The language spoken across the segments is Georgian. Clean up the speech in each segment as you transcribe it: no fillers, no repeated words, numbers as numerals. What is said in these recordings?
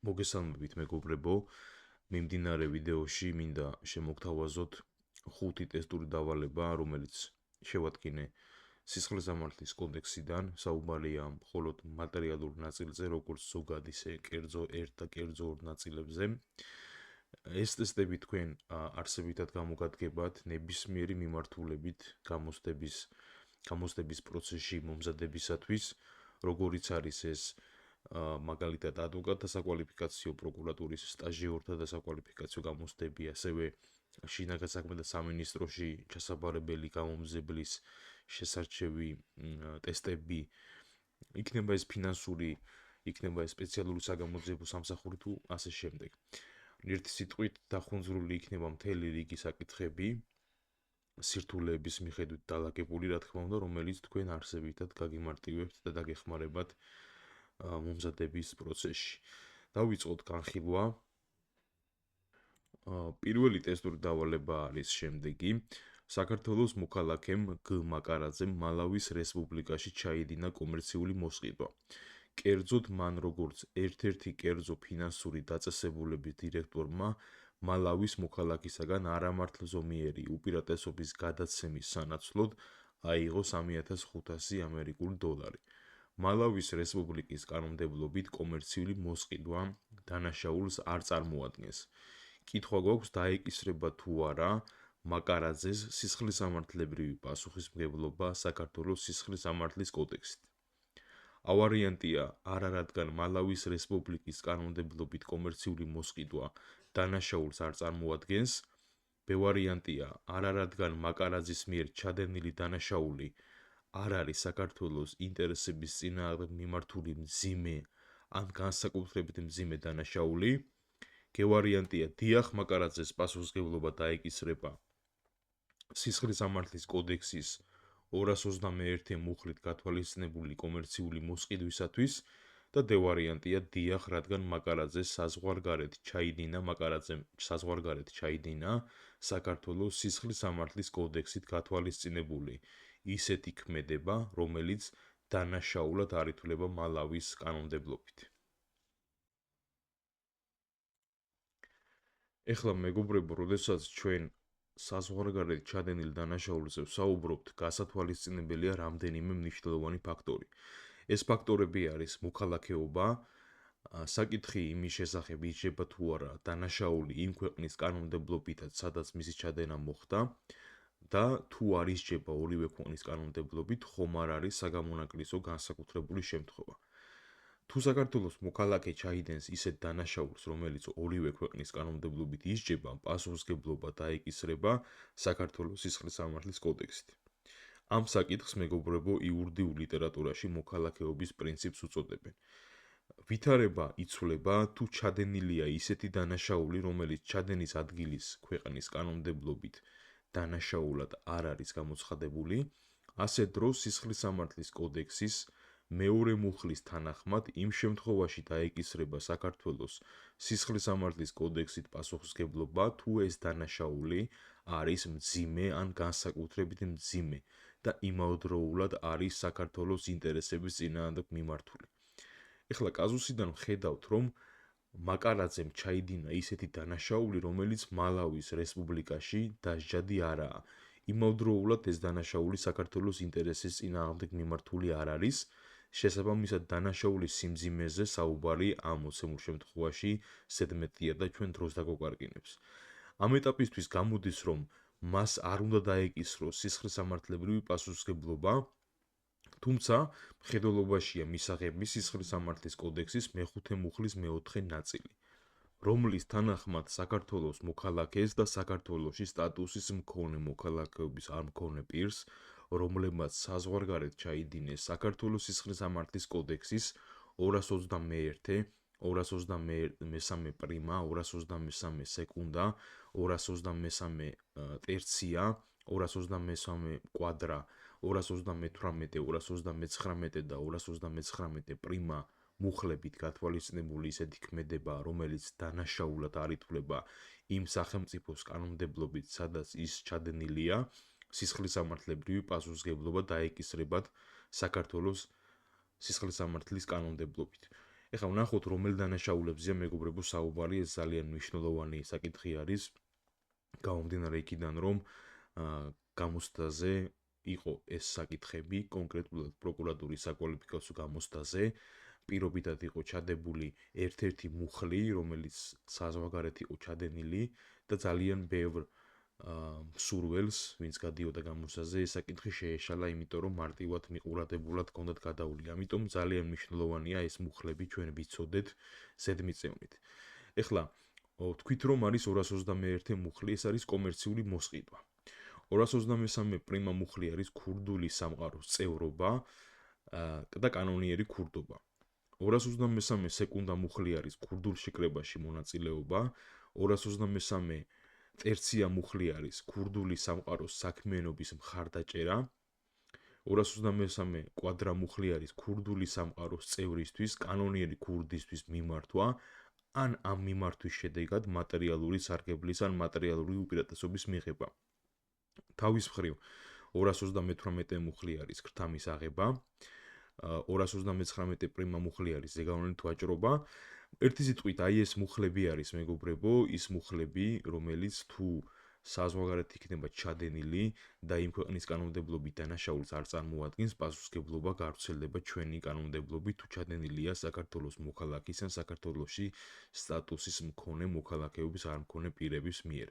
მოგესალმებით მეგობრებო, მიმდინარე ვიდეოში მინდა შემოგთავაზოთ 5 ტესტური დავალება, რომელიც შევადგინე სისხლისამართლის კოდექსიდან, საუბარია მხოლოდ მატერიალურ ნაწილზე, როგორც ზოგად ისე კერძო 1 და კერძო 2 ნაწილებზე. ეს ტესტები თქვენ არსებითად გამოგადგებათ ნებისმიერი მიმართულებით გამოცდების პროცესში მომზადებისათვის, როგორიც არის ეს მაგალითად ადვოკატთა საკვალიფიკაციო პროკურატურის სტაჟიორთა და საკვალიფიკაციო გამოცდები, ასევე შინაგან საქმეთა სამინისტროში ჩასაბარებელი გამომძებლის შესარჩევი ტესტები, იქნება ეს ფინანსური, იქნება ეს სპეციალური საგამოძიებო სამსახური თუ ასე შემდეგ. ერთი სიტყვით დახუნძვრული იქნება მთელი რიგი საკითხები, სირთულეების მიხედვით დალაგებული, რა თქმა უნდა, რომელიც თქვენ არსებითად გაგიმარტივებთ და დაგეხმარებათ მომზადების პროცესში. დავიწყოთ განხილვა. პირველი ტესტური დავალება არის შემდეგი. საქართველოს მოქალაქემ გ მაკარაძემ მალავის რესპუბლიკაში ჩაიდინა კომერციული მოსყიდვა. კერძოდ მან როგორც ერთ-ერთი კერძო ფინანსური დაწესებულების დირექტორმა მალავის მოქალაქისაგან არამართლზომიერი უპირატესობის გადაცემის სანაცვლოდ აიღო 3500 ამერიკული დოლარი. მალავის რესპუბლიკის კანონმდებლობით კომერციული მოსყიდვა დანაშაულს არ წარმოადგენს. კითხვა გვაქვს, დაეკისრება თუ არა მაკარაძეს სისხლისამართლებრივი პასუხისმგებლობა საქართველოს სისხლისამართლის კოდექსით. ა ვარიანტია არა, რადგან მალავის რესპუბლიკის კანონმდებლობით კომერციული მოსყიდვა დანაშაულს არ წარმოადგენს. ბ ვარიანტია არა, რადგან მაკარაძის მიერ ჩადენილი დანაშაული არ არის საქართველოს ინტერესების წინააღმდეგ მიმართული მძიმე ან განსაკუთრებით მძიმე დანაშაული. გ ვარიანტია დიახ, მაკარაძეს პასუხისმგებლობა დაეკისრება სისხლისამართლის კოდექსის 221 მუხლით გათვალისწინებული კომერციული მოსყიდვისათვის და დ ვარიანტია დიახ, რადგან მაკარაძემ საზღვარგარეთ ჩაიდინა საქართველოს სისხლისამართლის კოდექსით გათვალისწინებული ისეთი ქმედება, რომელიც დანაშაულად არ ითვლება მალავის კანონმდებლობით. ეხლა მეგობრებო, როდესაც ჩვენ საზღვარგარეთ ჩადენილ დანაშაულზე ვსაუბრობთ, გასათვალისწინებელია რამდენიმე მნიშვნელოვანი ფაქტორი. ეს ფაქტორები არის მოქალაქეობა, საკითხი იმის შესახებ იჭრება თუ არა დანაშაული იმ ქვეყნის კანონმდებლობითაც, სადაც მისი ჩადენა მოხდა და თუ არ ისჯება ორივე ქვეყნის კანონმდებლობით, ხომ არ არის საგამონაკლისო განსაკუთრებული შემთხვევა. თუ საქართველოს მოქალაქე ჩაიდენს ისეთ დანაშაულს, რომელიც ორივე ქვეყნის კანონმდებლობით ისჯება, პასუხისმგებლობა დაეკისრება საქართველოს სისხლისამართლის კოდექსით. ამ საკითხს, მეგობრებო, იურიდიულ ლიტერატურაში მოქალაქეობის პრინციპს უწოდებენ. ვითარება იცვლება, თუ ჩადენილია ისეთი დანაშაული, რომელიც ჩადენის ადგილის ქვეყნის კანონმდებლობით დანაშაულად არ არის გამოცხადებული, ასე დროს სისხლისამართლის კოდექსის მეორე მუხლის თანახმად იმ შემთხვევაში დაეკისრება საქართველოს სისხლისამართლის კოდექსით პასუხისმგებლობა, თუ ეს დანაშაული არის მძიმე ან განსაკუთრებით მძიმე და იმავდროულად არის საქართველოს ინტერესების წინააღმდეგ მიმართული. ეხლა კაზუსიდან ვხედავთ, რომ მაკარაძემ ჩაიდინა ისეთი დანაშაული, რომელიც მალავის რესპუბლიკაში დასჯადი არაა. იმავდროულად ეს დანაშაული საქართველოს ინტერესის წინააღმდეგ მიმართული არ არის. შესაბამისად, დანაშაულის სიმძიმეზე საუბარი ამ მოცემულ შემთხვევაში ზედმეტია და ჩვენ დროს დაგოკვარკინებს. ამ ეტაპისთვის გამოდის, რომ მას არ უნდა დაეკისროს სისხლისამართლებრივი პასუხისმგებლობა, თუმცა მხედველობაშია მისაღები სისხლისამართლის კოდექსის მეხუთე მუხლის მეოთხე ნაწილი, რომლის თანახმად საქართველოს მოქალაქეს და საქართველოში სტატუსის მქონე მოქალაქეობის არ მქონე პირს, რომლებმაც საზღვარგარეთ ჩაიდინეს საქართველოს სისხლისამართლის კოდექსის 221, 223 პრიმა, 223 სეკუნდა, 223 ტერცია, 223 კვადრა, 228, 229 და 229 პრიმა მუხლებით გათვალისწინებული ისეთი ქმედება, რომელიც დანაშაულად არ ითვლება იმ სახელმწიფოს კანონმდებლობით, სადაც ის ჩადენილია, სისხლისამართლებრივი პასუხისმგებლობა დაეკისრებათ საქართველოს სისხლისამართლის კანონმდებლობით. ეხლა ვნახოთ რომელ დანაშაულებზეა მეგობრებო საუბარი, ეს ძალიან მნიშვნელოვანი საკითხი არის, გამომდინარე იქიდან, რომ გამოცდაზე იყო ეს საკითხები, კონკრეტულად პროკურატურის საკვალიფიკაციო გამოცდაზე, პირობითად იყო ჩადებული ერთ-ერთი მუხლი, რომელიც საზღვარგარეთ იყო ჩადენილი და ძალიან ბევრ მსურველს, ვინც გადიოდა გამოცდაზე, ეს საკითხი შეეშალა, იმიტომ რომ მარტივად მიყურადებულად ჰქონდათ გადაული. ამიტომ ძალიან მნიშვნელოვანია ეს მუხლები ჩვენ ვიცოდეთ ზედმიწევნით. ეხლა თქვით რომ არის 221 მუხლი, ეს არის კომერციული მოსყიდვა. 223 პრიმა მუხლი არის ქურდული სამყაროს წევრობა და კანონიერი ქურდობა. 223 სეკუნდა მუხლი არის ქურდულ შეკრებაში მონაწილეობა, 223 ტერცია მუხლი არის ქურდული სამყაროს საქმიანობის მხარდაჭერა, 223 კვადრა მუხლი არის ქურდული სამყაროს წევრისთვის კანონიერი ქურდისთვის მიმართვა, ან ამ მიმართვის შედეგად მატერიალური სარგებლის ან მატერიალური უპირატესობის მიღება. თავის მხრივ 238 მუხლი არის ქრთამის აღება, 239 პრიმა მუხლი არის ზეგავლენით ვაჭრობა. ერთი სიტყვით, აი ეს მუხლები არის, მეგობრებო, ის მუხლები, რომელიც თუ საზღვარგარეთ იქნება ჩადენილი და იმ ქვეყნის კანონმდებლობით დანაშაულს არ წარმოადგენს, პასუხისმგებლობა გავრცელდება ჩვენი კანონმდებლობით, თუ ჩადენილია საქართველოს მოქალაქის ან საქართველოში სტატუსის მქონე მოქალაქეობის არ მქონე პირების მიერ.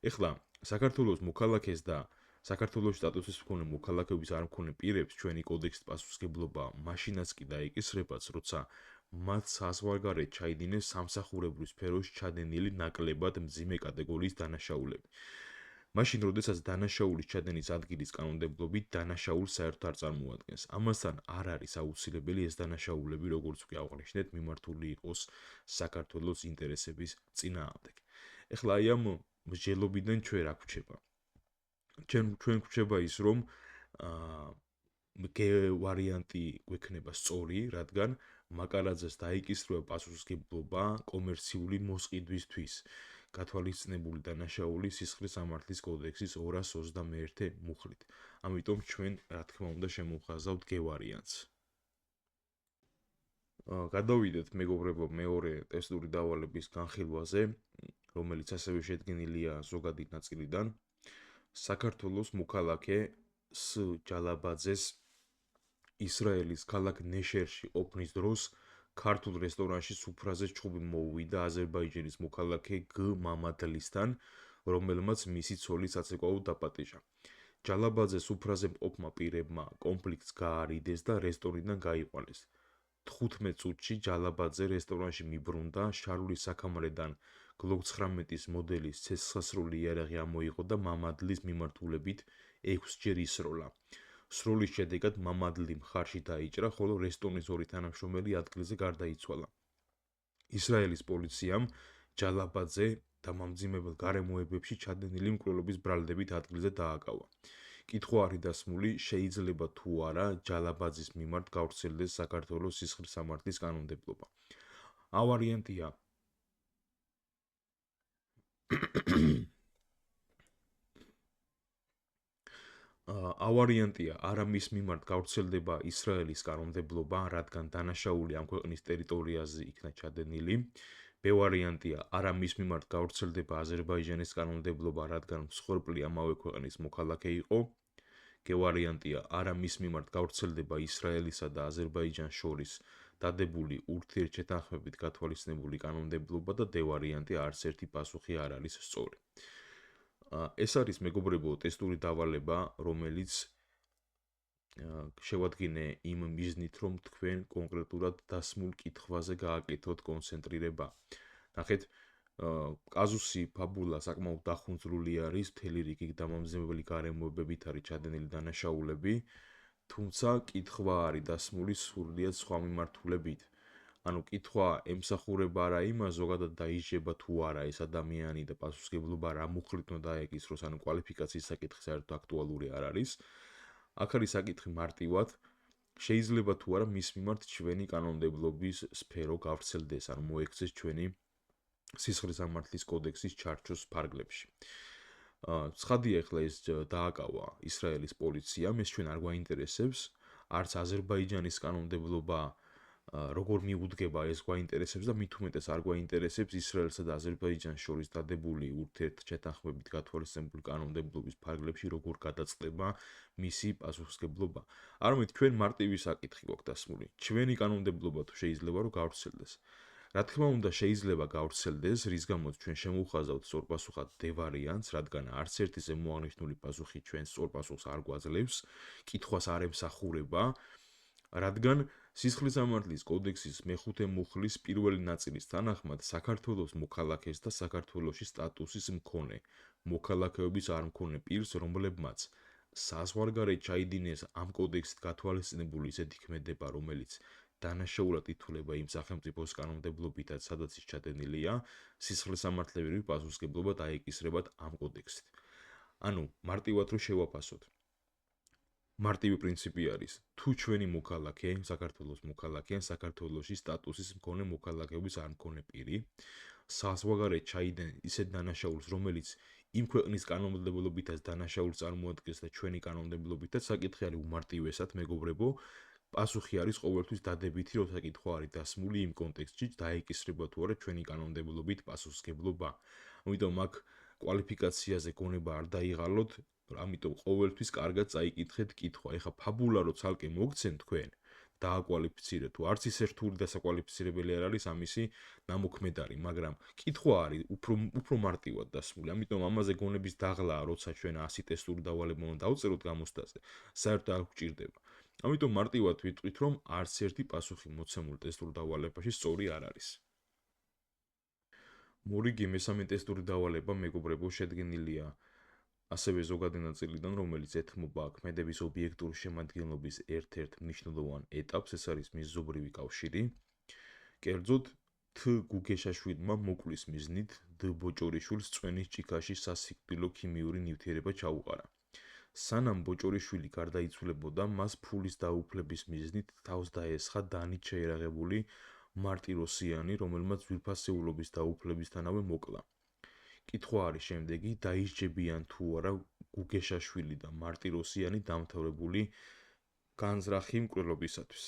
ეხლა საქართველოს მოქალაქეს და საქართველოს სტატუსის მქონე მოქალაქეობის არ მქონე პირებს ჩვენი კოდექსით პასუხისმგებლობა მაშინაც კი დაიკისრებაც, როცა მათ საზღვარგარეთ ჩაიდინეს სამსახურებრივ სფეროში ჩადენილი ნაკლებად მძიმე კატეგორიის დანაშაულები. მაშინ, როდესაც დანაშაულის ჩადენის ადგილის კანონმდებლობით დანაშაულს საერთოდ არ წარმოადგენს. ამასთან არ არის აუცილებელი ეს დანაშაულები, როგორც უკვე აღვნიშნეთ, მიმართული იყოს საქართველოს ინტერესების წინააღმდეგ. ეხლა აი ამ მსჯელობიდან ჩვენ რა გვჩება? ჩვენ გვჩება ის, რომ ვარიანტი გვექნება სწორი, რადგან მაკარაძეს დაიკისრება პასუხისმგებლობა კომერციული მოსყიდვისთვის, გათვალისწინებული დანაშაული სისხლის სამართლის კოდექსის 221 მუხლით. ამიტომ ჩვენ, რა თქმა უნდა, შემოვხაზავთ ვარიანტს. გადავიდეთ, მეგობრებო, მეორე ტესტური დავალების განხილვაზე, რომელიც ასევე შედგენილია ზოგადი ნაწილიდან. საქართველოს მოქალაქე ს ჯალაბაძეს ისრაელის ქალაქ ნეშერში ყოფნის დროს ქართულ რესტორანში სუფრაზე ჩხუბი მოუვიდა აზერბაიჯანის მოქალაქე გ მამადლისთან, რომელმაც მისი ცოლი საცეკვაოდ დაპატიჟა. ჯალაბაძეს სუფრაზე მყოფმა პირებმა კონფლიქტს გაარიდეს და რესტორნიდან გაიყვანეს. 15 წუთში ჯალაბაძე რესტორანში მიბრუნდა, შარული საქამარიდან გლოკ 19-ის მოდელის ცეცხლსასროლი იარაღი ამოიღო და მამადლის მიმართულებით 6 ჯერ ისროლა. სროლის შედეგად მამადლი მხარში დაიჭრა, ხოლო რესტორნის ორი თანამშრომელი ადგილზე გარდაიცვალა. ისრაელის პოლიციამ ჯალაბაძე დამამძიმებელ გარემოებებში ჩადენილი მკვლელობის ბრალდებით ადგილზე დააკავა. კითხვა არის დასმული, შეიძლება თუ არა ჯალაბაძის მიმართ გავრცელდეს საქართველოს სისხლის სამართლის კანონმდებლობა. ავარიანტია არა მის მიმართ გავრცელდება ისრაელის კანონმდებლობა, რადგან დანაშაული ამ ქვეყნის ტერიტორიაზე იქნა ჩადენილი. ვარიანტია არა მის მიმართ გავრცელდება აზერბაიჯანის კანონმდებლობა, რადგან მსხვერპლი ამავე ქვეყნის მოქალაქე იყო. ვარიანტია არა მის მიმართ გავრცელდება ისრაელისა და აზერბაიჯანს შორის დადებული ურთიერთშეთანხმებით გათვალისწინებული კანონმდებლობა და ვარიანტი არც ერთი პასუხი არ არის სწორი. ეს არის, მეგობრებო, ტესტური დავალება, რომელიც შევადგინე იმ მიზნით, რომ თქვენ კონკრეტულად დასმულ კითხვაზე გააკეთოთ კონცენტრირება. ნახეთ, კაზუსი ფაბულა საკმაოდ დახუნძრული არის, მთელი რიგი დამამძიმებელი გარემოებებით არის ჩადენილი დანაშაულები, თუმცა კითხვა არის დასმული სრულიად სხვა მიმართულებით. ანუ კითხვა ემსახურება არა იმას, ზოგადად დაიჯება თუ არა ეს ადამიანი და პასუხისმგებლობა რა მუხლით უნდა დაეკისროს, ანუ კვალიფიკაციის საკითხი საერთოდ აქტუალური არ არის. აქ არის საკითხი მარტივად, შეიძლება თუ არა მის მიმართ ჩვენი კანონმდებლობის სფერო გავრცელდეს, ანუ მოექცეს ჩვენი სისხლის სამართლის კოდექსის ჩარჩოს ფარგლებში. ცხადია, ახლა ეს დააკავა ისრაელის პოლიციამ, ეს ჩვენ არ გვაინტერესებს, არც აზერბაიჯანის კანონმდებლობა როგორ მიუდგება ეს გვაინტერესებს და მით უმეტეს არ გვაინტერესებს ისრაელსა და აზერბაიჯანს შორის დადებული ურთიერთჩეთანხმებით გათვალისწინებული კანონმდებლობის ფარგლებში როგორ გადაწყდება მისი პასუხისმგებლობა. არამედ ჩვენ მარტივი საკითხი გვაქვს დასმული. ჩვენი კანონმდებლობა თუ შეიძლება რომ გავრცელდეს. რა თქმა უნდა, შეიძლება გავრცელდეს, რის გამოც ჩვენ შემოვხაზავთ სწორპასუხად D ვარიანტს, რადგან არც ერთი ზემოაღნიშნული პასუხი ჩვენს სწორპასუხს არ გვაძლევს, კითხვას არ ემსახურება, რადგან სისხლისამართლის კოდექსის მეხუთე მუხლის პირველი ნაწილის თანახმად საქართველოს მოქალაქეს და საქართველოში სტატუსის მქონე მოქალაქეობის არ მქონე პირს, რომლებმაც საზღვარგარეთ ჩაიდინეს ამ კოდექსით გათვალისწინებული ისეთი ქმედება, რომელიც დანაშაულად ითვლება იმ სახელმწიფოს კანონმდებლობითაც, სადაც ის ჩადენილია, სისხლისამართლებრივი პასუხისმგებლობა დაეკისრებათ ამ კოდექსით. ანუ მარტივად რომ შევაფასოთ. მარტივი პრინციპი არის, თუ ჩვენი მოქალაქე, საქართველოს მოქალაქე, საქართველოში სტატუსის მქონე მოქალაქეობის არ მქონე პირი, საზღვარგარეთ ჩაიდნენ ისეთ დანაშაულს, რომელიც იმ ქვეყნის კანონმდებლობითაც დანაშაულს წარმოადგენს და ჩვენი კანონმდებლობითაც, საკითხი არის უმარტივესად, მეგობრებო, პასუხი არის ყოველთვის დადებითი, რომ საკითხვა არის დასმული იმ კონტექსტში, დაეკისრება თუ არა ჩვენი კანონმდებლობით პასუხისმგებლობა. ამიტომ აქ კვალიფიკაციაზე გონება არ დაიღალოთ, ამიტომ ყოველთვის კარგად წაიკითხეთ კითხვა. ეხლა ფაბულა რო ცალკე მოგცენ თქვენ, დააკვალიფიცირეთ, თუ არც ისე რთული დასაკვალიფიცირებელი არ არის ამისი ნამოქმედარი, მაგრამ კითხვა არის უფრო მარტივად დასმული. ამიტომ ამაზე გონების დაღლაა, როცა ჩვენ 100 ტესტური დავალება უნდა დავწეროთ გამოცდაზე, საერთოდ არ გვჭირდება. ამიტომ მარტივად ვიტყვით, რომ არც ერთი პასუხი მოცემულ ტესტურ დავალებაში სწორი არ არის. მორიგი მესამე ტესტური დავალება, მეგობრებო, შედგენილია ასევე ზოგადი ნაწილიდან, რომელიც ეთმობა ქმედების ობიექტური შემადგენლობის ერთ-ერთ მნიშვნელოვან ეტაპს, ეს არის მიზობრივი კავშირი. კერძოდ, T გუგეშაშვილმა მოკლის მიზნით D ბოჭორიშვილს წვენის ჭიქაში სასიკვდილო ქიმიური ნივთიერება ჩაუყარა. სანამ ბოჭორიშვილი გარდაიცვლებოდა, მას ფულის დაუფლების მიზნით თავს დაესხა დანით შეერაღებული მარტიროსიანი, რომელმაც ძვირფასეულობის დაუფლებისთანავე მოკლა. კითხვა არის შემდეგი, დაისჯებიან თუ არა გუგეშაშვილი და მარტიროსიანი დამთავრებული განზრახი მკვლელობისათვის.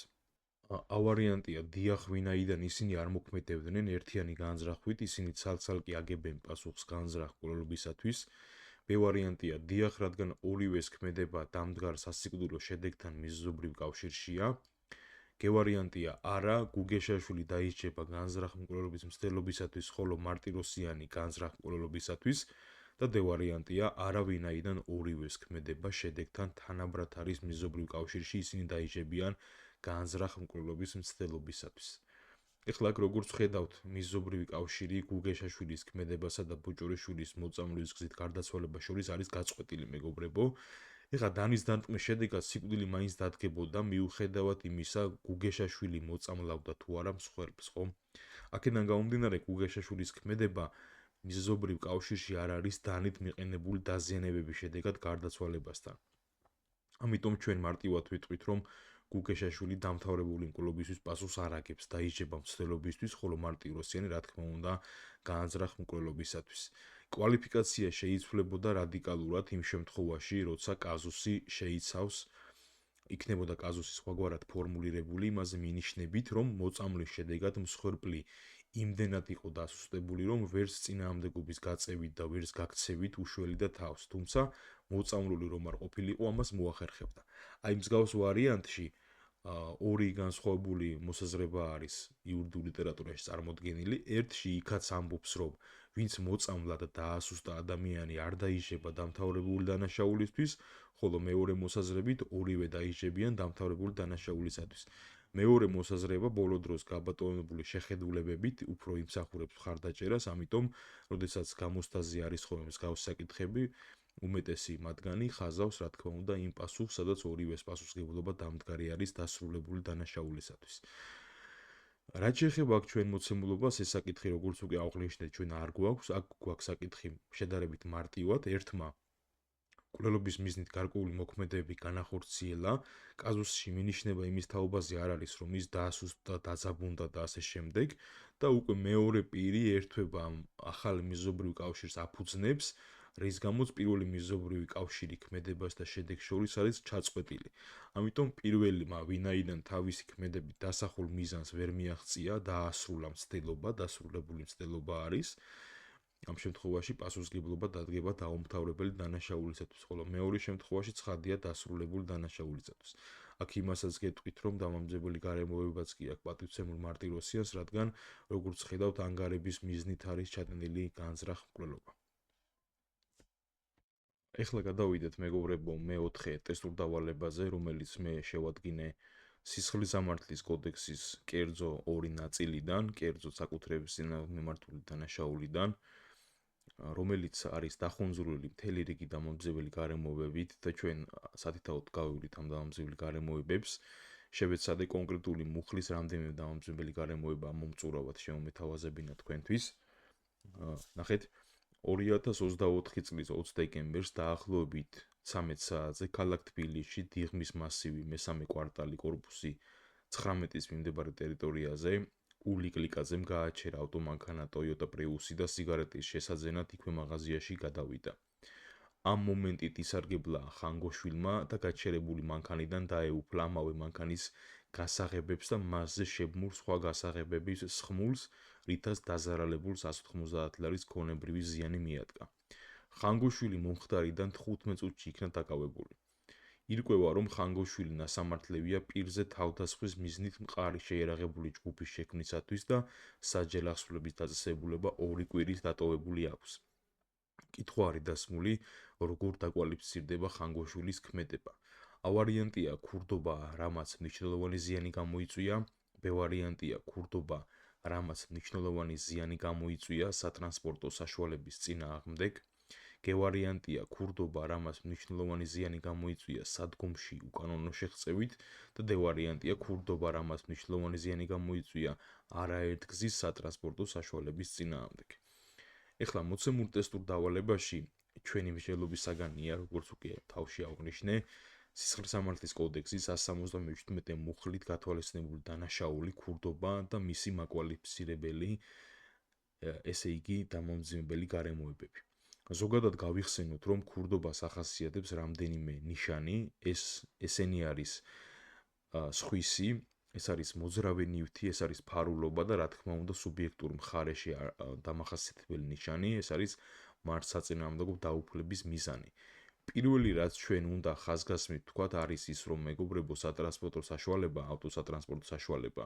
A ვარიანტია დიახ, ვინაიდან ისინი არ მოქმედებდნენ ერთიანი განზრახვით, ისინი ცალ-ცალკე აგებენ პასუხს განზრახ მკვლელობისათვის. B ვარიანტია დიახ, რადგან ორივეს ქმედება დამდგარ სასიკვდილო შედეგთან მიზეზობრივ კავშირშია. G ვარიანტია არა, გუგეშაშვილი დაისჯება განზრახ მკვლელობის მცდელობისათვის, ხოლო მარტიროსიანი განზრახ მკვლელობისათვის. და D ვარიანტია არა, ვინაიდან ორივეს ქმედება შედეგთან თანაბრად არის მიზეზობრივ კავშირში, ისინი დაისჯებიან განზრახ მკვლელობის მცდელობისათვის. ეხლა აქ როგორც ხედავთ, მიზეზობრივი კავშირი გუგეშაშვილის ქმედებასა და ბოჭორიშვილის მოწამვლის გზით გარდაცვალებას შორის არის გაწყვეტილი, მეგობრებო. ეხლა დანის დარტყმის შედეგად სიკვდილი მაინც დადგებოდა, მიუხედავად იმისა, გუგეშაშვილი მოწამლავდა თუ არა მსხვერპლს, ხო? აქედან გამომდინარე, გუგეშაშვილის ქმედება მიზეზობრივ კავშირში არ არის დანით მიყენებული დაზიანებების შედეგად გარდაცვალებასთან. ამიტომ ჩვენ მარტივად ვიტყვით, რომ გუგეშაშვილი დამთავრებული მკვლელობისთვის პასუხს არ აგებს, დაისჯება მცდელობისთვის, ხოლო მარტიროსიანი, რა თქმა უნდა, განზრახ მკვლელობისათვის. კვალიფიკაცია შეიცვლებოდა რადიკალურად იმ შემთხვევაში, როცა კაზუსი შეიცავს, იქნებოდა კაზუსი სხვაგვარად ფორმულირებული, იმაზე მინიშნებით, რომ მოწამვლის შედეგად მსხვერპლი იმდენად იყო დასუსტებული, რომ ვერც წინააღმდეგობის გაწევით და ვერც გაქცევით უშველიდა თავს, თუმცა მოწამლული რომ არ ყოფილიყო, ამას მოახერხებდა. აი მსგავს ვარიანტში ორი განსხვავებული მოსაზრება არის იურიდიულ ლიტერატურაში წარმოდგენილი. ერთში იქაც ამბობს, რომ ვინც მოწამლა და დაასუსტა ადამიანი არ დაისჯება დამთავრებული დანაშაულისთვის, ხოლო მეორე მოსაზრებით ორივე დაისჯებიან დამთავრებული დანაშაულისათვის. მეორე მოსაზრება ბოლო დროს გაბატონებული შეხედულებებით უფრო იმსახურებს მხარდაჭერას, ამიტომ, როდესაც გამოცდაზე არის ხოლმე მსგავსი საკითხები, უმეტესი მათგანი ხაზავს, რა თქმა უნდა, იმ პასუხს, სადაც ორივეს პასუხისმგებლობა დამდგარი არის დასრულებული დანაშაულისათვის. რაც შეეხება აქ ჩვენ მოცემულობას, ეს საკითხი როგორც უკვე აღვნიშნეთ, ჩვენ არ გვაქვს, აქ გვაქვს საკითხი შედარებით მარტივად, ერთმა მკვლელობის მიზნით გარკვეული მოქმედებები განახორციელა, კაზუსში მინიშნება იმის თაობაზე არ არის, რომ ის დაასუსტა, დაძაბუნდა და ასე შემდეგ, და უკვე მეორე პირი ერთვება ახალ მიზეზობრივ კავშირს აფუძნებს, რის გამოც პირველი მეზობრივი კავშირი ქმედებას და შედეგს შორის არის ჩაწყვეტილი. ამიტომ პირველმა, ვინაიდან თავისი ქმედებით დასახულ მიზანს ვერ მიაღწია, დაასრულა მცდელობა, დასრულებული მცდელობა არის. ამ შემთხვევაში პასუხისმგებლობა დადგება დაუმთავრებელი დანაშაულისათვის, ხოლო მეორე შემთხვევაში ცხადია დასრულებული დანაშაულისათვის. აქ იმასაც გეტყვით, რომ დამამძიმებელი გარემოებაც კი აქვს პატივცემულ მარტიროსიანს, რადგან, როგორც ხედავთ, ანგარების მიზნით არის ჩატანილი განზრახ მკვლელობა. ეხლა გადავიდეთ მეგობრებო მე-4 ტესტურ დავალებაზე, რომელიც მე შევადგინე სისხლის სამართლის კოდექსის კერძო 2 ნაწილიდან, კერძო საკუთრების წინააღმდეგ მიმართული დანაშაულიდან, რომელიც არის დახუნძურული მთელი რიგი დამამძიმებელი გარემოებებით და ჩვენ სათითაოდ გავივლით ამ დამამძიმებელი გარემოებებს. შევეცადე კონკრეტული მუხლის რამდენიმე დამამძიმებელი გარემოება მომწურავად შემომეთავაზებინა თქვენთვის. ნახეთ 2024 წლის 20 დეკემბერს დაახლოებით 13 საათზე ქალაქ თბილისში დიღმის მასივი მესამე კვარტალი კორპუსი 19-ის მიმდებარე ტერიტორიაზე ული კლიკაძემ გააჩერა ავტომანქანა Toyota Prius-ი და სიგარეტის შესაძენად იქვე მაღაზიაში გადავიდა. ამ მომენტით ისარგებლა ხანგოშვილმა და გაჩერებული მანქანიდან დაეუფლა ამავე მანქანის გასაღებებს და მასზე შებმულ სხვა გასაღებების სხმულს, რითაც დაზარალებულ 190 ლარის ქონებრივი ზიანი მიადგა. ხანგოშვილი მომხდარიდან 15 წუთში იქნა დაკავებული. ირკვევა, რომ ხანგოშვილი ნასამართლევია პირზე თავდასხმის მიზნით მყარი შეიარაღებული ჯგუფის შექმნისათვის და საჯელ ახსვლების დაწესებულება 2 კვირის დატოვებული აქვს. კითხვა არის დასმული, როგორ დაკვალიფიცირდება ხანგოშვილის ქმედება. A ვარიანტია ქურდობა, რამაც მნიშვნელოვანი ზიანი გამოიწვია, B ვარიანტია ქურდობა, რამაც მნიშვნელოვანი ზიანი გამოიწვია სატრანსპორტო საშუალების წინააღმდეგ, G ვარიანტია ქურდობა, რამაც მნიშვნელოვანი ზიანი გამოიწვია სადგომში უკანონო შეღწევით და D ვარიანტია ქურდობა, რამაც მნიშვნელოვანი ზიანი გამოიწვია არაერთგზის სატრანსპორტო საშუალების წინააღმდეგ. ეხლა მოცემულ ტესტურ დავალებაში ჩვენი მსჯელობის საგანია, როგორც უკვე თავში აღვნიშნე, სისხლის სამართლის კოდექსის 177 მუხლით გათვალისწინებული დანაშაული ქურდობა და მისი მაკვალიფიცირებელი, ესე იგი დამამძიმებელი გარემოებები. ზოგადად გავიხსენოთ, რომ ქურდობას ახასიათებს რამდენიმე ნიშანი, ესენი არის სხვისი, ეს არის მოძრავი ნივთი, ეს არის ფარულობა და რა თქმა უნდა სუბიექტურ მხარეში დამახასიათებელი ნიშანი, ეს არის მართლსაწინააღმდეგო დაუფლების მიზანი. პირველი რაც ჩვენ უნდა ხაზგასმით ვთქვათ არის ის, რომ მეგობრებო სატრანსპორტო საშუალება, ავტოსატრანსპორტო საშუალება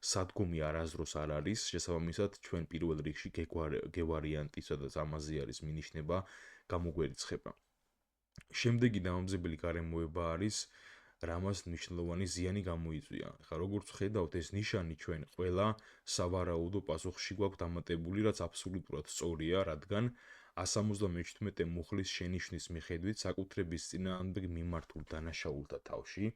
სადგომი არასდროს არ არის, შესაბამისად ჩვენ პირველ რიგში G ვარიანტი, სადაც ამაზე არის მინიშნება, გამოგვერიცხება. შემდეგი დამამძიმებელი გარემოება არის რამაც მნიშვნელოვანი ზიანი გამოიწვია. ხა როგორც ხედავთ, ეს ნიშანი ჩვენ ყველა სავარაუდო პასუხში გვაქვს დამატებული, რაც აბსოლუტურად სწორია, რადგან 177 მუხლის შენიშვნის მიხედვით საკუთრების წინააღმდეგ მიმართულ დანაშაულთა თავში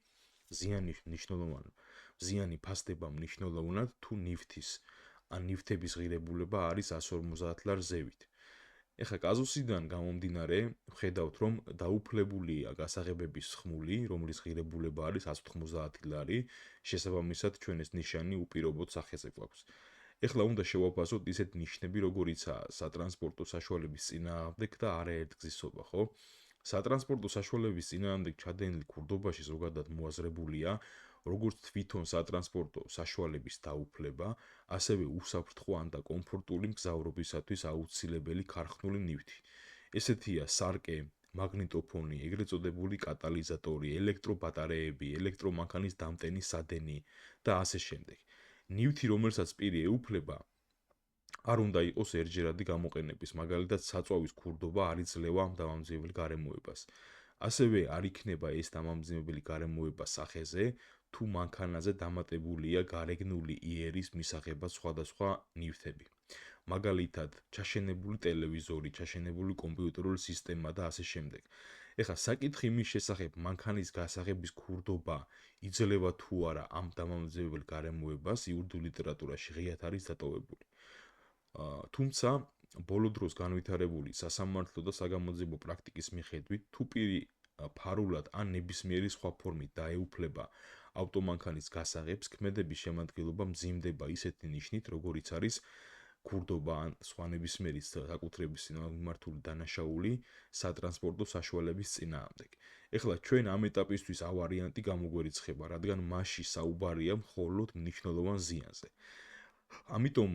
ზიანი ფასდება მნიშვნელოვნად თუ ნივთის ან ნივთების ღირებულება არის 150 ლარ ზევით. ეხლა კაზუსიდან გამომდინარე, ვხედავთ, რომ დაუფლებულია გასაღებების სხმული, რომლის ღირებულება არის 190 ლარი, შესაბამისად ჩვენ ეს ნიშანი უპირობოდ სახეზე გვაქვს. ეხლა უნდა შევაფასოთ ისეთ ნიშნები, როგორიცაა სატრანსპორტო საშუალების წინააღმდეგ და არაერთგზისობა, ხო? სატრანსპორტო საშუალების წინააღმდეგ ჩადენილი ქურდობაში ზოგადად მოაზრებულია, როგორც თვითონ სატრანსპორტო საშუალების დაუფლება, ასევე უსაფრთხო ან და კომფორტული მგზავრობისათვის აუცილებელი ქარხნული ნივთი. ესეთია სარკე, მაგნიტოფონი, ეგრეთ წოდებული კატალიზატორი, ელექტრობატარეები, ელექტრომანქანის დამტენი სადენი და ასე შემდეგ. ნივთი, რომელსაც პირი ეუფლება, არ უნდა იყოს ერთჯერადი გამოყენების, მაგალითად საწვავის ქურდობა არ იძლევა ამ დამამძიმებელ გარემოებას. ასევე არ იქნება ეს დამამძიმებელი გარემოება სახეზე, თუ მანქანაზე დამატებულია გარეგნული იერის მისაღებად სხვადასხვა ნივთები. მაგალითად, ჩაშენებული ტელევიზორი, ჩაშენებული კომპიუტერული სისტემა და ასე შემდეგ. ეხლა საკითხი იმის შესახებ, მანქანის გასაღების ქურდობა იძლევა თუ არა ამ დამამძიმებელ გარემოებას, იურიდიულ ლიტერატურაში ღიად არის დატოვებული. თუმცა, ბოლო დროს განვითარებული სასამართლო და საგამოძიებო პრაქტიკის მიხედვით, თუ პირი ფარულად ან ნებისმიერი სხვა ფორმით დაეუფლება ავტომანქანის გასაღებს, ქმედების შემადგენლობა მძიმდება ისეთი ნიშნით, როგორიც არის ქურდობა ან სხვა ნებისმიერი საკუთრების მიმართული დანაშაული სატრანსპორტო საშუალების წინააღმდეგ. ეხლა ჩვენ ამ ეტაპისთვის ავარიანტი გამოგვერიცხება, რადგან მასში საუბარია მხოლოდ მნიშვნელოვან ზიანზე. ამიტომ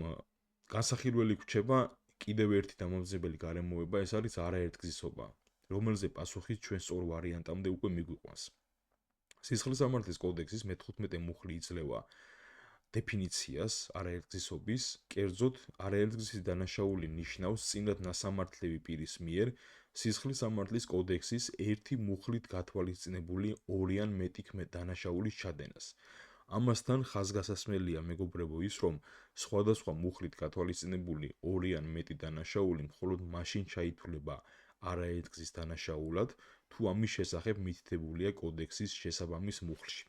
განსახილველი გვჩება კიდევ ერთი დამამძიმებელი გარემოება, ეს არის არაერთგზისობა, რომელზე პასუხი ჩვენ სწორ ვარიანტამდე უკვე მიგვიყვანს. სისხლის სამართლის კოდექსის მე-15 მუხლი იძლევა დეფინიციას არაერთგზისობის, კერძოდ არაერთგზის დანაშაული ნიშნავს წინათ ნასამართლები პირის მიერ სისხლის სამართლის კოდექსის ერთი მუხლით გათვალისწინებული ორი ან მეტი დანაშაულის ჩადენას. ამასთან ხაზგასასმელია მეგობრებო ის, რომ სხვადასხვა მუხლით გათვალისწინებული ორი ან მეტი დანაშაული მხოლოდ მაშინ ჩაითვლება არაერთგზის დანაშაულად, თუ ამის შესახებ მითითებულია კოდექსის შესაბამის მუხლში.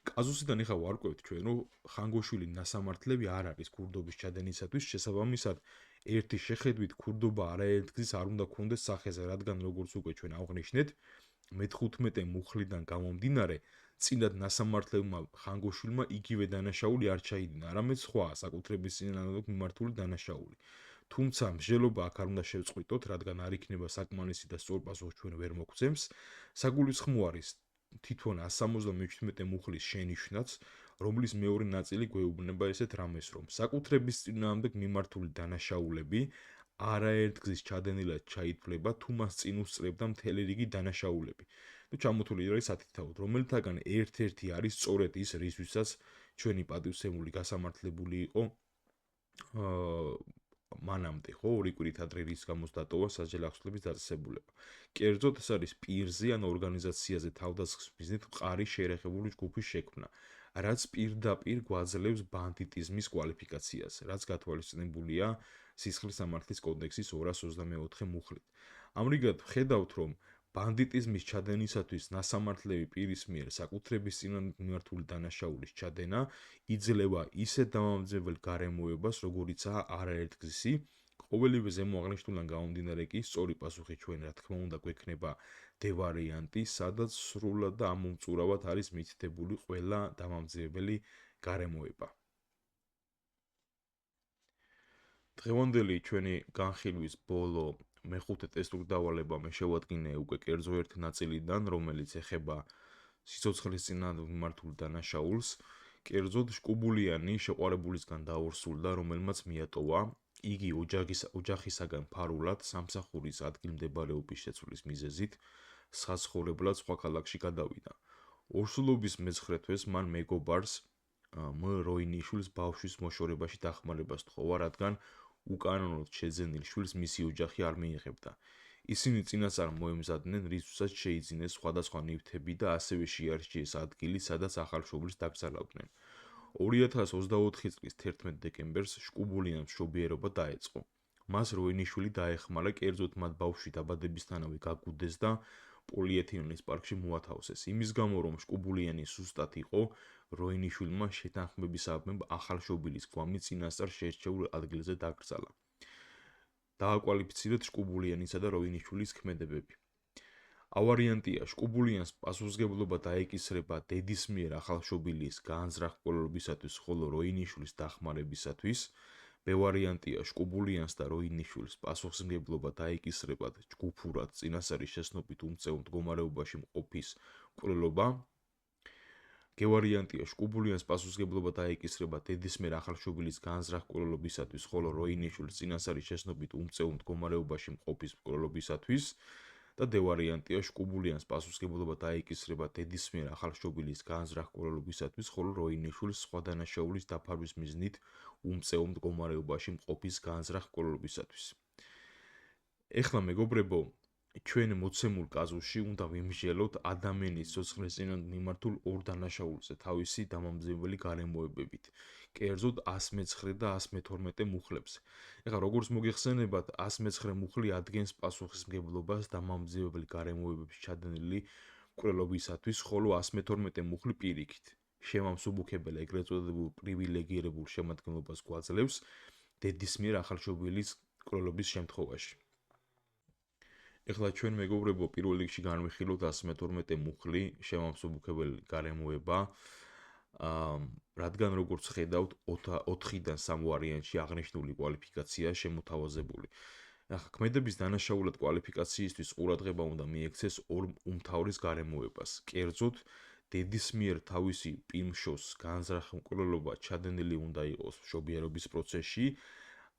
კაზუსიდან ეხლა ვარკვევთ ჩვენ, რომ ხანგოშვილი ნასამართლები არ არის ქურდობის ჩადენისათვის შესაბამისად ერთი შეხედვით ქურდობა არაერთგზის არ უნდა ქონდეს სახეზე, რადგან როგორც უკვე ჩვენ ავღნიშნეთ, მე-15 მუხლიდან გამომდინარე წინათ ნასამართლებმა ხანგოშვილმა იგივე დანაშაული არ ჩაიდინა, არამედ სხვა საკუთრების წინააღმდეგ მიმართული დანაშაული. თუმცა მსჯელობა აქ არ უნდა შევწყვიტოთ, რადგან არ იქნება საკმარისი და სწორ პასუხს ჩვენ ვერ მოგცემს. საგულისხმო არის თითონ 177 მუხლის შენიშვნაც, რომლის მეორე ნაწილი გვეუბნება ესეთ რამეს, რომ საკუთრების წინააღმდეგ მიმართული დანაშაულები არაერთგზის ჩადენილად ჩაითვლება, თუ მას წინ უსწრებდა მთელი რიგი დანაშაულები. ჩამოთვლილი არის ათითაოდ, რომელთაგან ერთ-ერთი არის სწორედ ის, რისთვისაც ჩვენი პატივცემული გასამართლებული იყო მანამდე, ხო, 2 კვირით ადრე რის გამოც დატოვა სასჯელი ახსნების დაწესებულება. კერძოდ ეს არის პირზე ან ორგანიზაციაზე თავდასხმის მიზნით მყარი შეერეხებული ჯგუფის შექმნა, რაც პირდაპირ გვაძლევს ბანდიტიზმის კვალიფიკაციას, რაც გათვალისწინებულია სისხლის სამართლის კოდექსის 224 მუხლით. ამრიგად ვხედავთ, რომ ბანდიტიზმის ჩადენისათვის ნასამართლები პირის მიერ საკუთრების წინააღმდეგ მიმართული დანაშაულის ჩადენა იძლევა ისეთ დამამძიმებელ გარემოებას, როგორიცაა არაერთგზისი. ყოველივე ზემო აღნიშნულიდან გამომდინარე კი სწორი პასუხი ჩვენ რა თქმა უნდა გვექნება D ვარიანტი, სადაც სრულად და ამომწურავად არის მითითებული ყველა დამამძიმებელი გარემოება. დღევანდელი ჩვენი განხილვის ბოლო მეხუთე ტესტური დავალება მე შევადგინე უკვე კერძო ერთ ნაწილიდან, რომელიც ეხება სიცოცხლის წინააღმდეგ მიმართულ დანაშაულს. კერძოდ შკუბულიანი შეყვარებულისგან დაორსულდა, რომელმაც მიატოვა იგი ოჯახისაგან ფარულად სამსახურის ადგილმდებარეობის შეცვლის მიზეზით საცხოვრებლად სხვა ქალაქში გადავიდა. ორსულობის მე-9 თვეს მან მეგობარს მ როინიშვილს ბავშვის მოშორებაში დახმარება სთხოვა, რადგან უკანონოდ შეძენილ შვილს მისი ოჯახი არ მიიღებდა. ისინი წინასწარ მოემზადნენ, რისთვისაც შეიძინეს სხვადასხვა ნივთები და ასევე შეარჩიეს ადგილი, სადაც ახალშობილს დაკრძალავდნენ. 2024 წლის 11 დეკემბერს შკუბულიანს მშობიერობა დაეწყო. მას როინიშვილი დაეხმარა, კერძოდ მათ ბავშვი დაბადებისთანავე გაგუდეს და პოლიეთილენის პარკში მოათავსეს. იმის გამო, რომ შკუბულიანი სუსტად იყო, როინიშვილმა შეთანხმებისამებრ ახალშობილის გვამი წინასწარ შერჩეულ ადგილზე დაკრძალა. დააკვალიფიცირეთ შკუბულიანისა და როინიშვილის ქმედებები. ავარიანტია შკუბულიანს პასუხისმგებლობა დაეკისრება დედის მიერ ახალშობილის განზრახ-მკვლელობისათვის, ხოლო როინიშვილის დახმარებისათვის. ვარიანტია შკუბულიანს და როინიშვილს პასუხისმგებლობა დაეკისრებათ ჯგუფურად წინასწარი შეცნობით უმწეო მდგომარეობაში მყოფის მკვლელობა. ვარიანტია შკუბულიანს პასუხისმგებლობა დაეკისრება დედის მიერ ახალშობილის განზრახ-მკვლელობისათვის, ხოლო როინიშვილს წინასწარი შეცნობით უმწეო მდგომარეობაში მყოფის მკვლელობისათვის. და ვარიანტია შკუბულიანს პასუხისმგებლობა დაეკისრება დედის მიერ ახალშობილის განზრახ-მკვლელობისათვის, ხოლო როინიშვილს სხვა დანაშაულის დაფარვის მიზნით უმწეო მდგომარეობაში მყოფის განზრახ-მკვლელობისათვის. ეხლა მეგობრებო, ჩვენ მოცემულ კაზუსში უნდა ვიმსჯელოთ ადამიანის სიცოცხლის წინააღმდეგ მიმართულ ორ დანაშაულზე თავისი დამამძიმებელი გარემოებებით, კერძოდ 109 და 112 მუხლებზე. ეხლა როგორც მოგეხსენებათ, 109 მუხლი ადგენს პასუხისმგებლობას დამამძიმებელი გარემოებების ჩადენილი მკვლელობისათვის, ხოლო 112 მუხლი პირიქით. შემამსუბუქებელ ეგრეთ წოდებულ პრივილეგირებულ შემადგენლობას გვაძლევს დედის მიერ ახალშობილის მკვლელობის შემთხვევაში. ეხლა ჩვენ მეგობრებო პირველ რიგში განვიხილოთ 112 მუხლი შემამსუბუქებელი გარემოება. რადგან როგორც ხედავთ 4-დან 3 ვარიანტში აღნიშნული კვალიფიკაციაა შემოთავაზებული. ახლა ქმედების დანაშაულად კვალიფიკაციისთვის ყურადღება უნდა მიექცეს ორ უმთავრეს გარემოებას. კერძოდ, დედის მიერ თავისი პირმშოს განზრახი მკვლელობა ჩადენილი უნდა იყოს მშობიარობის პროცესში,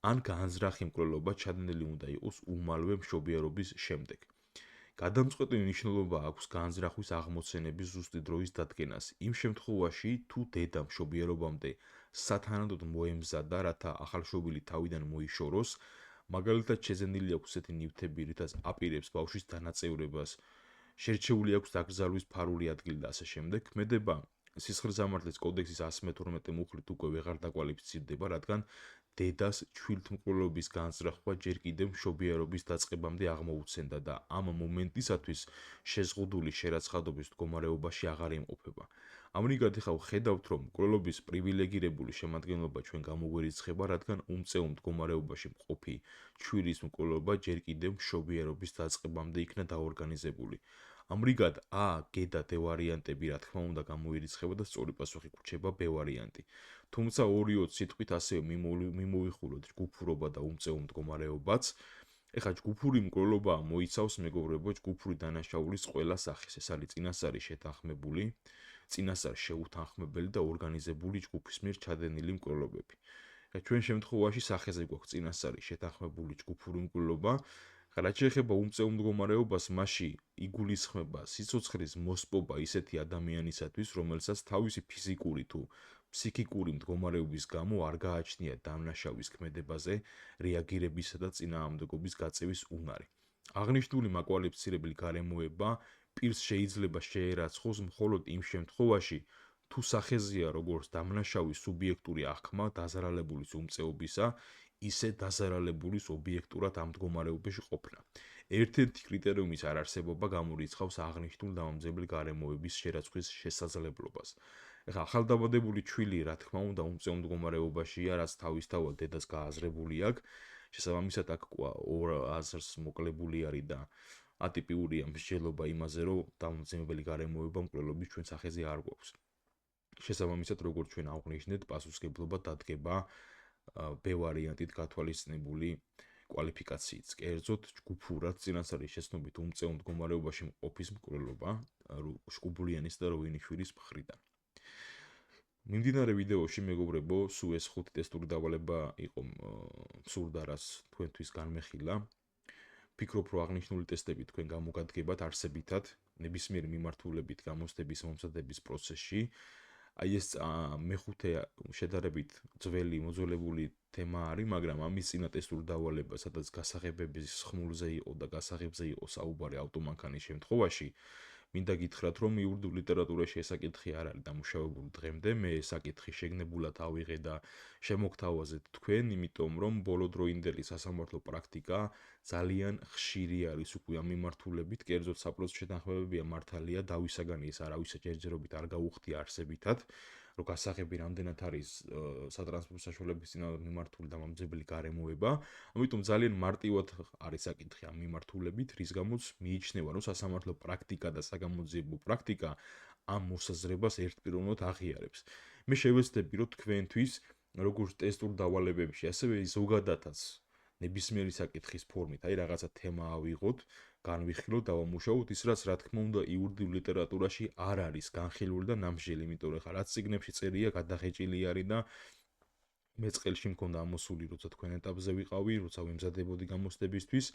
ან განზრახი მკვლელობა ჩადენილი უნდა იყოს უმალვე მშობიარობის შემდეგ. გადამწყვეტი მნიშვნელობა აქვს განზრახვის აღმოცენების ზუსტი დროის დადგენას. იმ შემთხვევაში, თუ დედა მშობიარობამდე სათანადოდ მოემზადა, რათა ახალშობილი თავიდან მოიშოროს, მაგალითად შეძენილი აქვს ესეთი ნივთები, რითაც აპირებს ბავშვის დანაწევრებას, შერჩეული აქვს დაკრძალვის ფარული ადგილი და ასე შემდეგ, ქმედება სისხლძამართლის კოდექსის 112 მუხლით უკვე ვეღარ დაკვალიფიცირდება, რადგან დედას ჩვილთმკვლელობის განზრახვა ჯერ კიდევ მშობიარობის დაწყებამდე აღმოუცენდა და ამ მომენტისათვის შეზღუდული შერაცხადობის მდგომარეობაში აღარ იმყოფება. ამრიგად ახლა ხედავთ, რომ მკვლელობის პრივილეგირებული შემადგენლობა ჩვენ გამოგვერიცხება, რადგან უმწეო მდგომარეობაში მყოფი ჩვილის მკვლელობა ჯერ კიდევ მშობიარობის დაწყებამდე იქნა დაორგანიზებული. ამრიგად A, G და D ვარიანტები რა თქმა უნდა გამოირიცხება და სწორი პასუხი გრჩება B ვარიანტი. თუმცა 2-20 სიტყვით ასევე მიმოვიხილოთ ჯგუფურობა და უმწეო მდგომარეობაც. ეხლა ჯგუფური მკვლელობა მოიცავს მეგობრებო ჯგუფური დანაშაულის ყველა სახეს. ეს არის წინასწარი შეთანხმებული, წინასწარ შეუთანხმებელი და ორგანიზებული ჯგუფის მიერ ჩადენილი მკვლელობები. ჩვენ შემთხვევაში სახეზე გვაქვს წინასწარი შეთანხმებული ჯგუფური მკვლელობა. რაც შეეხება უმწეო მდგომარეობას, მასში იგულისხმება სიცოცხლის მოსპობა ისეთი ადამიანისათვის, რომელსაც თავისი ფიზიკური თუ ფსიქიკური მდგომარეობის გამო არ გააჩნია დამნაშავის ქმედებაზე რეაგირებისა და წინააღმდეგობის გაწევის უნარი. აღნიშნული მაკვალიფიცირებელი გარემოება პირს შეიძლება შეერაცხოს მხოლოდ იმ შემთხვევაში, თუ სახეზეა როგორც დამნაშავის სუბიექტური აღქმა დაზარალებულის უმწეობისა, ისე დაზარალებულის ობიექტურად ამ მდგომარეობაში ყოფნა. ერთ-ერთი კრიტერიუმის არარსებობა გამორიცხავს აღნიშნულ დამამძებელ გარემოების შერაცხვის შესაძლებლობას. ეხლა ახალდაბადებული ჩვილი რა თქმა უნდა უმწეო მდგომარეობაშია, რაც თავისთავად დედას გააზრებული აქვს. შესაბამისად აქ ორ აზრს მოკლებული არის და ატიპიურია მსჯელობა იმაზე, რომ დამამძიმებელი გარემოება მკვლელობის ჩვენ სახეზე არ გვაქვს. შესაბამისად, როგორც ჩვენ აღვნიშნეთ, პასუხისმგებლობა დადგება B ვარიანტით გათვალისწინებული კვალიფიკაციით. კერძოდ, ჯგუფურად წინასწარი შეცნობით უმწეო მდგომარეობაში მყოფის მკვლელობა შკუბლიანის და როვინიშვილის მხრიდან. მიმდინარე ვიდეოში მეგობრებო, სულ ეს 5 ტესტური დავალება იყო სურდა რაც თქვენთვის განმეხილა. ფიქრობ, რომ აღნიშნული ტესტები თქვენ გამოგადგებათ არსებითად, ნებისმიერი მიმართულებით გამოცდების მომზადების პროცესში. აი ეს მეხუთე შედარებით ძველი მოძველებული თემა არის, მაგრამ ამის წინა ტესტური დავალება, სადაც გასაღებების ხმულზე იყო და გასაღებზე იყო საუბარი ავტომანქანის შემთხვევაში, მინდა გითხრათ, რომ იურიდიულ ლიტერატურაში ეს საკითხი არ არის დამუშავებული დღემდე. მე ეს საკითხი შეგნებულად ავიღე და შემოგთავაზეთ თქვენ, იმიტომ რომ ბოლოდროინდელი სასამართლო პრაქტიკა ძალიან ხშირი არის უკვე ამ მიმართულებით, კერძოდ საპროცესო შეთანხმებებია მართალია, დავისაგანი ეს არავის ჯერჯერობით არ გაუხდია არსებითად, რომ გასაღები რამდენად არის სატრანსპორტო საშუალების წინააღმდეგ მიმართული დამამძებელი გარემოება, ამიტომ ძალიან მარტივად არის საკითხი ამ მიმართულებით, რის გამოც მიიჩნევა, რომ სასამართლო პრაქტიკა და საგამოძიებო პრაქტიკა ამ მოსაზრებას ერთპიროვნად აღიარებს. მე შევეცდები, რომ თქვენთვის როგორც ტესტურ დავალებებში, ასევე ზოგადადაც ნებისმიერი საკითხის ფორმით, აი რაღაცა თემა ავიღოთ, განვიხილოთ, დავამუშავოთ ის, რაც რა თქმა უნდა იურიდიულ ლიტერატურაში არ არის განხილული და ნამსჯელი, იმიტომ რომ ხა რაც წიგნებში წერია, გადაღეჭილი არის და მე წელში მქონდა ამოსული, როცა თქვენ ეტაპზე ვიყავი, როცა ვემზადებოდი გამოცდებისთვის,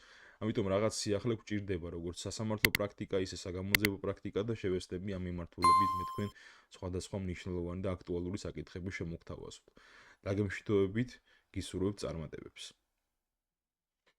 ამიტომ რაღაც სიახლე გვჭირდება, როგორც სასამართლო პრაქტიკა, ისე საგამოძიებო პრაქტიკა და შევეცდები ამ მიმართულებით მე თქვენ სხვადასხვა მნიშვნელოვანი და აქტუალური საკითხები შემოგთავაზოთ. დაგემშვიდობებით, გისურვებთ წარმატებებს.